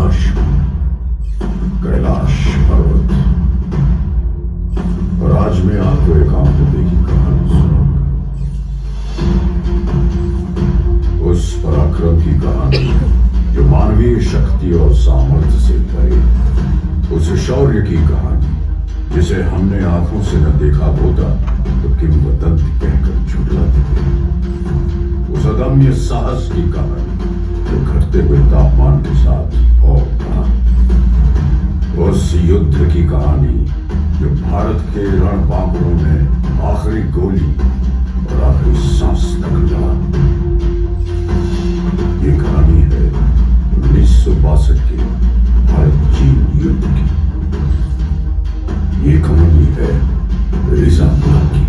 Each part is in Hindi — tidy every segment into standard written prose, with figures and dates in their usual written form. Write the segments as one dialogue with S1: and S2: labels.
S1: कैलाश कैलाश पर्वत। और आज मैं आपको एक आमदनी की कहानी सुनाऊंगा। उस पराक्रम की कहानी जो मानवीय शक्ति और सामर्थ्य से परे, उस शौर्य की कहानी जिसे हमने आंखों से न देखा होता तो किंवदंती कहकर झुठलाते थे। उस अदम्य साहस की कहानी जो घटते हुए तापमान के साथ और बढ़ा। उस युद्ध की कहानी जो भारत के रणबांकुरों में आखिरी गोली और आखिरी सांस तक लड़ा। ये कहानी है 1962 के भारत चीन युद्ध की। ये कहानी है रिजांगला की।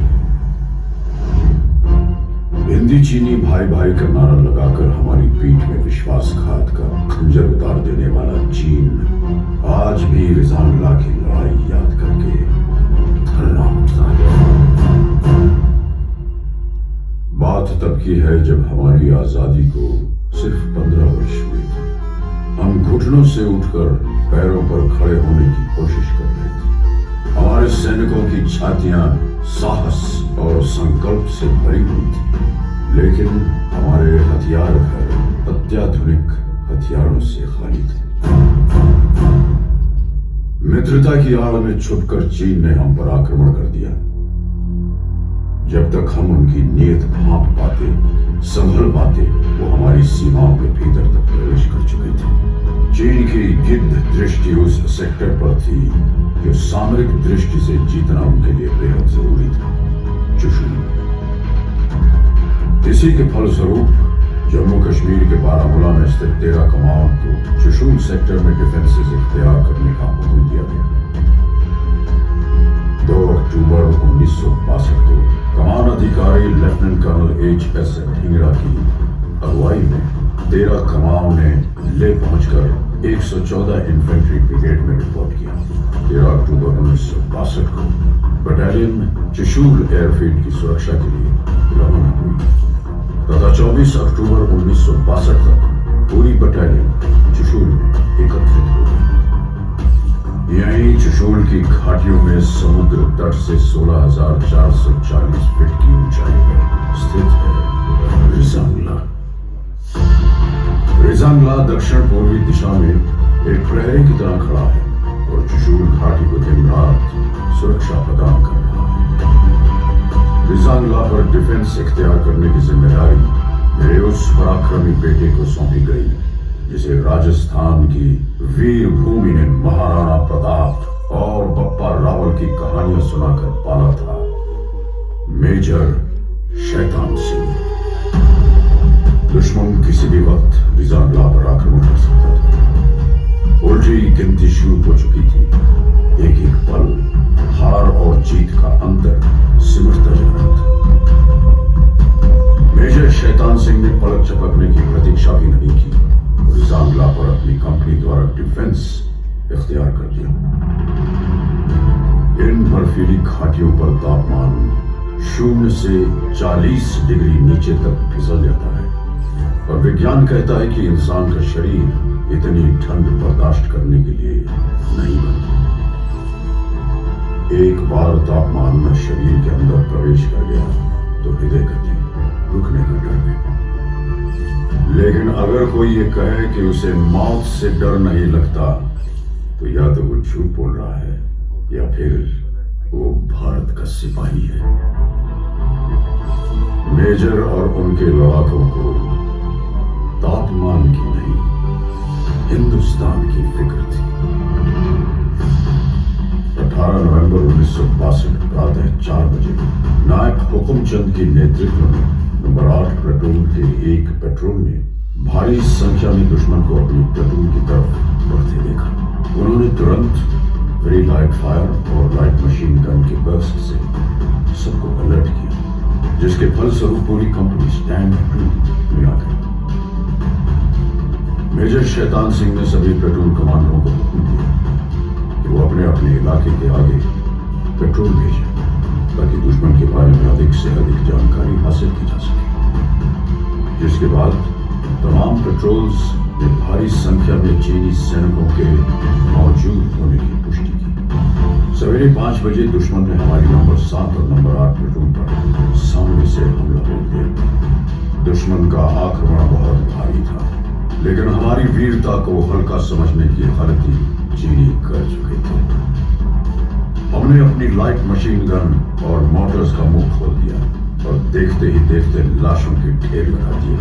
S1: हिंदी चीनी भाई भाई का नारा लगाकर हमारी पीठ में विश्वासघात का खंजर उतार देने वाला चीन आज भी रिजांगला की लड़ाई याद करके थर्रा उठता है। बात तब की है जब हमारी आजादी को सिर्फ 15 वर्ष हुए थे। हम घुटनों से उठकर पैरों पर खड़े होने की कोशिश कर रहे थे। हमारे सैनिकों की छातियां साहस और संकल्प से भरी हुई थी, लेकिन हमारे हथियार घर अत्याधुनिक हथियारों से खाली थे। मित्रता की आड़ में छुपकर चीन ने हम पर आक्रमण कर दिया। जब तक हम उनकी नीयत भांप पाते, संभल पाते, वो हमारी सीमाओं के भीतर तक प्रवेश कर चुके थे। चीन की गिद्ध दृष्टि उस सेक्टर पर थी जो सामरिक दृष्टि से जीतना उनके लिए बेहद जरूरी था, चुशुल। इसी के फलस्वरूप जम्मू कश्मीर के बारामूला में स्थित 13 कमाओं को चुशुल सेक्टर में डिफेंसेस इख्तियार करने का हुक्म दिया गया। 2 अक्टूबर 1962 को कमान अधिकारी लेफ्टिनेंट कर्नल H.S. ढींगरा की अगुवाई में 13 कमाओं ने ले पहुंचकर 114 इन्फेंट्री ब्रिगेड में रिपोर्ट किया। 13 अक्टूबर 1962 को बटालियन चुशुल एयरफील्ड की सुरक्षा के लिए रवाना हुई तथा 24 अक्टूबर 1962 तक पूरी बटालियन चुशुल में एकत्रित हो गई। यहीं चुशुल की घाटियों में समुद्र तट से 16,440 फीट की ऊंचाई पर स्थित है रिजांगला। रिजांगला दक्षिण पूर्वी दिशा में एक प्रहरी की तरह खड़ा है और चुशुल घाटी को दिन रात सुरक्षा प्रदान कर रहा है। रिजांगला पर डिफेंस इख्तियार करने की जिम्मेदारी मेरे उस पराक्रमी बेटे को सौंपी गई जिसे राजस्थान की वीर भूमि ने महाराणा प्रताप और बप्पा रावल की कहानियां सुनाकर पाला था, मेजर शैतान सिंह। दुश्मन किसी भी वक्त रिजांगला पर आक्रमण कर सकता था। उल्टी गिनती शुरू हो चुकी थी। एक एक पल हार और जीत का अंतर सिमटता जा रहा था। मेजर शैतान सिंह ने पलक झपकने की प्रतीक्षा भी नहीं की। रिजांगला पर अपनी कंपनी द्वारा डिफेंस इख्तियार कर दिया। इन बर्फीली घाटियों पर तापमान 0 से 40 डिग्री नीचे तक फिसल जाता है और विज्ञान कहता है कि इंसान का शरीर इतनी ठंड बर्दाश्त करने के लिए नहीं बनता। एक बार तापमान में शरीर के अंदर प्रवेश कर गया तो हृदय गति रुकने का डर नहीं। लेकिन अगर कोई ये कहे कि उसे मौत से डर नहीं लगता तो या तो वो झूठ बोल रहा है या फिर वो भारत का सिपाही है। मेजर और उनके लड़ाकों को तापमान की नहीं, हिंदुस्तान की फिक्र थी। 18 नवंबर 1962 प्रातः 4 बजे नायक हुकुमचंद के नेतृत्व में नंबर 8 प्लेटून के एक पेट्रोल ने भारी संख्या में दुश्मन को अपनी प्लेटून की तरफ बढ़ते देखा। उन्होंने तुरंत वेरी लाइट फायर और लाइट मशीन गन के बर्स्ट से सबको अलर्ट किया, जिसके फलस्वरूप पूरी कंपनी स्टैंड टू में आ गई। मेजर शैतान सिंह ने सभी प्लेटून कमांडरों को हुक्म दिया कि वो अपने अपने इलाके के आगे पेट्रोल भेजें ताकि दुश्मन के बारे में अधिक से अधिक जानकारी हासिल की जा सके। जिसके बाद तमाम पेट्रोल्स ने भारी संख्या में चीनी सैनिकों के मौजूद होने की पुष्टि की। सवेरे 5 बजे दुश्मन ने हमारी नंबर 7 और नंबर 8 प्लेटून पर सामने से हमला बोल दिया। दुश्मन का आक्रमण बहुत भारी था, लेकिन हमारी वीरता को हल्का समझने की गलती चीनी कर चुके थे। हमने अपनी लाइट मशीन गन और मोटर्स का मुंह खोल दिया और देखते ही देखते लाशों के ढेर लगा दिए।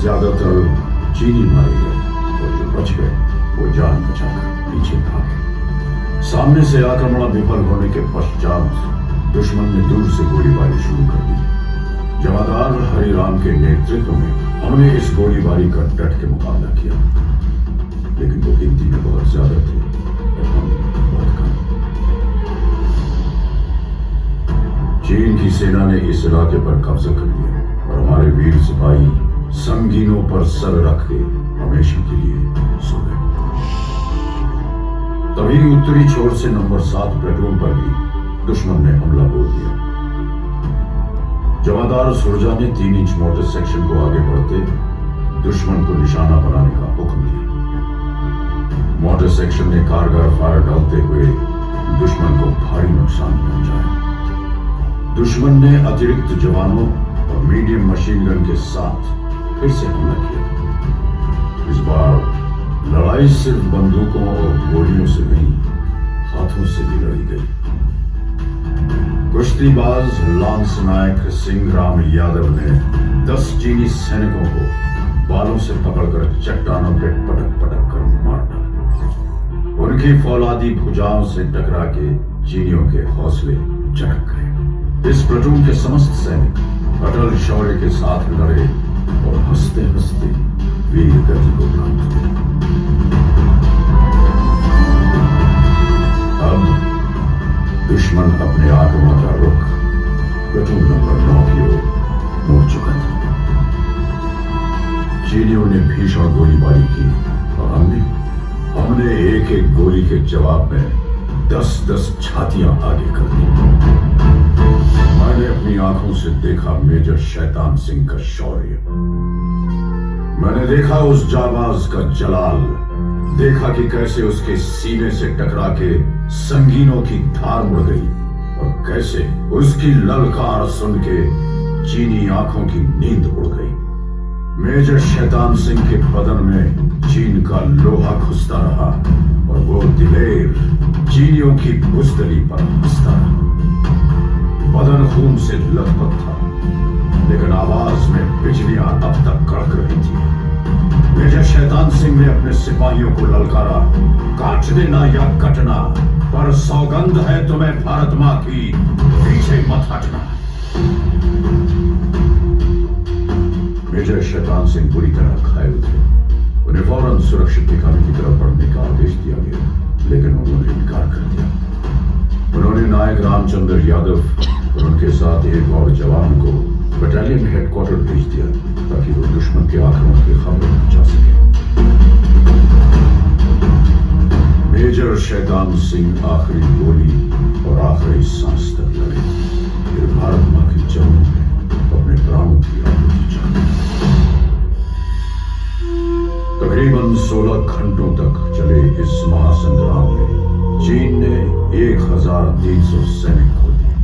S1: ज्यादातर चीनी मारे गए और जो बच गए वो जान बचाकर पीछे भागे। सामने से आक्रमण विफल होने के पश्चात दुश्मन ने दूर से गोलीबारी शुरू कर दी। जमादार हरिराम के नेतृत्व में हमने इस गोलीबारी का डट के मुकाबला किया, लेकिन वो गिनती में बहुत ज्यादा थे और हम बहुत कम। चीन की सेना ने इस इलाके पर कब्जा कर लिया और हमारे वीर सिपाही संगीनों पर सर रख के हमेशा के लिए सो गए। तभी उत्तरी छोर से नंबर 7 प्लेटून पर भी दुश्मन ने हमला बोल दिया। जमादार सुरजा ने 3 इंच मोटर सेक्शन को आगे बढ़ते दुश्मन को निशाना बनाने का हुक्म दिया। मोटर सेक्शन ने कारगर फायर डालते हुए दुश्मन को भारी नुकसान पहुंचाया। दुश्मन ने अतिरिक्त जवानों और मीडियम मशीन गन के साथ फिर से हमला किया। इस बार लड़ाई सिर्फ बंदूकों और गोलियों से नहीं, हाथों से भी लड़ी गई। कुश्तीबाज लांस नायक सिंहराम यादव ने 10 चीनी सैनिकों को बालों से पकड़कर चट्टानों पे पटक पटक कर मार डाला। उनकी फौलादी भुजाओं से टकरा के चीनियों के हौसले चढ़क गए। इस प्लेटून के समस्त सैनिक अटल शौर्य के साथ लड़े और हंसते हंसते वीर गति को प्राप्त हुए। अब दुश्मन अपने आक्रमण का रुख प्लेटून नंबर 9 की ओर मोड़ चुका था। चीनियों ने भीषण गोलीबारी की और हमने एक एक गोली के जवाब में 10-10 छातियां आगे कर दी। मैंने अपनी आंखों से देखा मेजर शैतान सिंह का शौर्य। मैंने देखा उस जाबाज का जलाल, देखा कि कैसे उसके सीने से टकरा के संगीनों की धार मुड़ गई और कैसे उसकी ललकार सुन के चीनी आंखों की नींद उड़ गई। मेजर शैतान सिंह के बदन में चीन का लोहा घुसता रहा और वो दिलेर चीनियों की बुज़दिली पर हंसता रहा। बदन खून से लथपथ था, लेकिन आवाज में बिजलियां अब तक कड़क रही थी। मेजर शैतान सिंह ने अपने सिपाहियों को ललकारा, काट देना या कटना, पर सौगंध है तुम्हें भारत मां की, पीछे मत हटना। मेजर शैतान सिंह बुरी तरह घायल थे। उन्हें फौरन सुरक्षित ठिकाने की तरफ बढ़ने का आदेश दिया गया, लेकिन उन्होंने इनकार कर दिया। उन्होंने नायक रामचंद्र यादव और उनके साथ एक और जवान को बटालियन हेडक्वार्टर भेज दिया ताकि वो दुश्मन के आक्रमण की खबर पहुंचा सके। मेजर शैतान सिंह आखिरी गोली और आखिरी सांस तक लड़े, फिर भारत मां के चरणों में अपने प्राणों की आहुति दी। तकरीबन 16 घंटों तक चले इस महासंग्राम में चीन ने 1300 सैनिक खो दिए।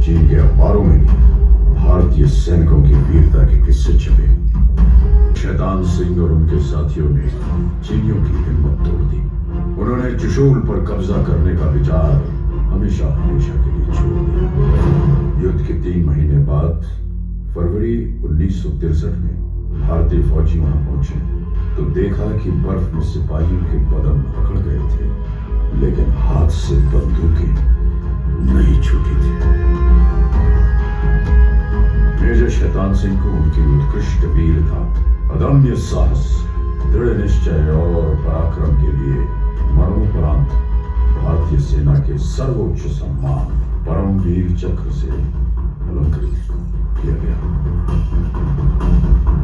S1: चीन के अखबारों में भी भारतीय सैनिकों की वीरता के किस्से छपे। शैतान सिंह और उनके साथियों ने चीनियों की हिम्मत तोड़ दी। उन्होंने चुशूल पर कब्जा करने का विचार हमेशा के लिए छोड़ दिया। युद्ध के 3 महीने बाद फरवरी 1963 में भारतीय फौजी वहां पहुंचे तो देखा कि बर्फ में सिपाहियों के बदन पकड़ गए थे, लेकिन हाथ से बंदूकें नहीं छूटी थी। मेजर शैतान सिंह को उनकी उत्कृष्ट वीरता, अदम्य साहस, दृढ़ निश्चय और पराक्रम के लिए मरणोपरांत भारतीय सेना के सर्वोच्च सम्मान परमवीर चक्र से अलंकृत किया गया।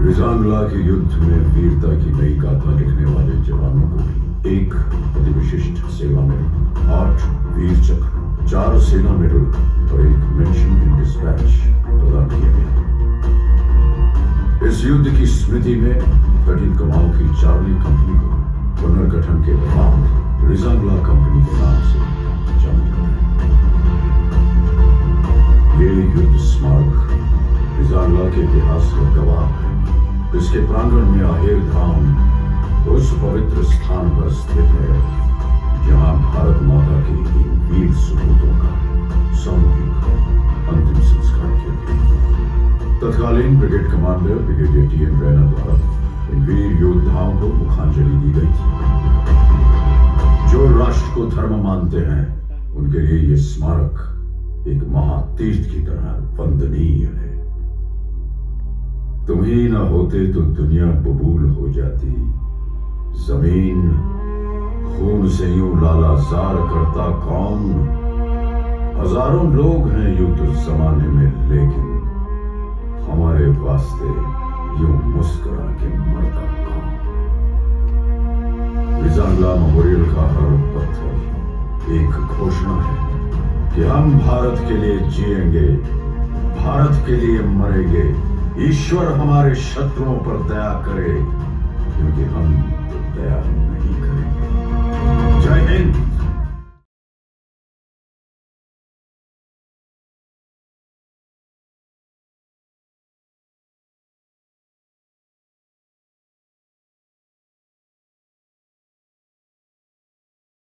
S1: रिजांगला के युद्ध में वीरता की नई गाथा लिखने वाले जवानों को भी एक अति विशिष्ट सेवा मेडल, 8 वीर चक्र, 4 सेना मेडल और 1 मेंशन इन डिस्पैच प्रदान किया गया। इस में घटित कमाओं की चार्ली कंपनी को पुनर्गठन के बाद रिजांगला कंपनी के नाम से जाना जाता है। ये युद्ध स्मारक रिजांगला के इतिहास का गवाह है। इसके प्रांगण में आहेर धाम उस पवित्र स्थान पर स्थित है जहां भारत माता के इन वीर सुपूतों का सामूहिक अंतिम संस्कार किया गया। तत्कालीन brigade commander brigadier TN. Raina द्वारा इन वीर योद्धाओं को मुखांजलि दी गई थी। जो राष्ट्र को धर्म मानते हैं उनके लिए यह स्मारक एक महातीर्थ की तरह वंदनीय है। तुम ही न होते तो दुनिया बबूल हो जाती, जमीन खून से यूं लालाजार करता कौन। हजारों लोग हैं यूं तो जमाने में, लेकिन हमारे वास्ते यूं मुस्कुरा के मरता कौन। रिजांगला मेमोरियल का हर पत्थर एक घोषणा है कि हम भारत के लिए जिएंगे, भारत के लिए मरेंगे। ईश्वर हमारे शत्रुओं पर दया करे, क्योंकि हम तो दया नहीं करेंगे। जय हिंद।